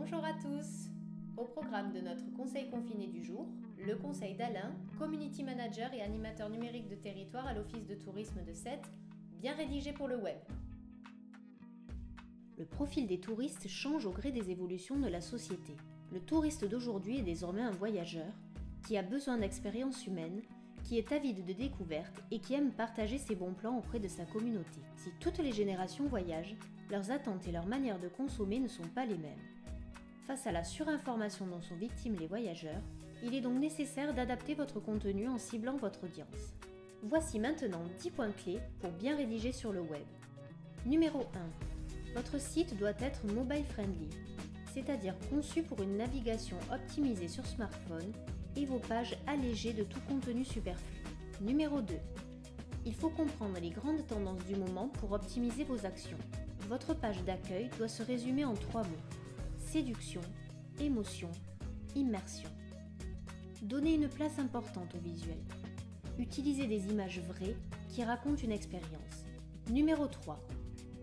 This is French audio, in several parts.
Bonjour à tous! Au programme de notre conseil confiné du jour, le conseil d'Alain, Community Manager et animateur numérique de territoire à l'Office de tourisme de Sète, bien rédigé pour le web. Le profil des touristes change au gré des évolutions de la société. Le touriste d'aujourd'hui est désormais un voyageur qui a besoin d'expériences humaines, qui est avide de découvertes et qui aime partager ses bons plans auprès de sa communauté. Si toutes les générations voyagent, leurs attentes et leur manière de consommer ne sont pas les mêmes. Face à la surinformation dont sont victimes les voyageurs, il est donc nécessaire d'adapter votre contenu en ciblant votre audience. Voici maintenant 10 points clés pour bien rédiger sur le web. Numéro 1. Votre site doit être mobile friendly, c'est-à-dire conçu pour une navigation optimisée sur smartphone et vos pages allégées de tout contenu superflu. Numéro 2. Il faut comprendre les grandes tendances du moment pour optimiser vos actions. Votre page d'accueil doit se résumer en 3 mots. Séduction, émotion, immersion. Donnez une place importante au visuel. Utilisez des images vraies qui racontent une expérience. Numéro 3.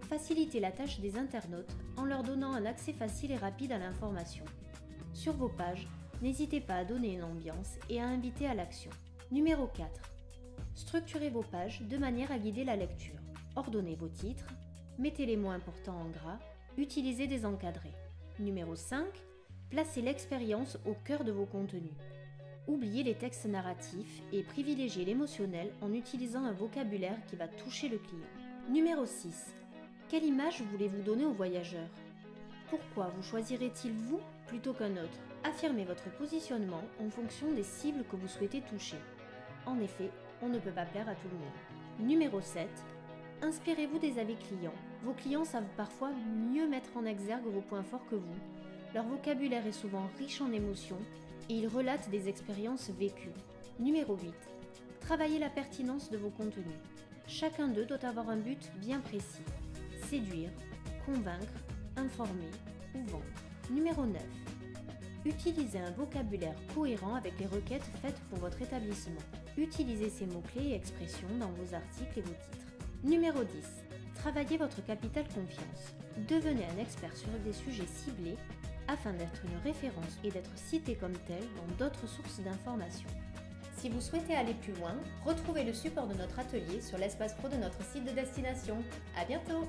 Facilitez la tâche des internautes en leur donnant un accès facile et rapide à l'information. Sur vos pages, n'hésitez pas à donner une ambiance et à inviter à l'action. Numéro 4. Structurez vos pages de manière à guider la lecture. Ordonnez vos titres, mettez les mots importants en gras, utilisez des encadrés. Numéro 5. Placez l'expérience au cœur de vos contenus. Oubliez les textes narratifs et privilégiez l'émotionnel en utilisant un vocabulaire qui va toucher le client. Numéro 6. Quelle image voulez-vous donner aux voyageurs? Pourquoi vous choisirez-il vous plutôt qu'un autre? Affirmez votre positionnement en fonction des cibles que vous souhaitez toucher. En effet, on ne peut pas plaire à tout le monde. Numéro 7. Inspirez-vous des avis clients. Vos clients savent parfois mieux mettre en exergue vos points forts que vous. Leur vocabulaire est souvent riche en émotions et ils relatent des expériences vécues. Numéro 8. Travaillez la pertinence de vos contenus. Chacun d'eux doit avoir un but bien précis. Séduire, convaincre, informer ou vendre. Numéro 9. Utilisez un vocabulaire cohérent avec les requêtes faites pour votre établissement. Utilisez ces mots-clés et expressions dans vos articles et vos titres. Numéro 10. Travaillez votre capital confiance. Devenez un expert sur des sujets ciblés afin d'être une référence et d'être cité comme tel dans d'autres sources d'informations. Si vous souhaitez aller plus loin, retrouvez le support de notre atelier sur l'espace pro de notre site de destination. À bientôt!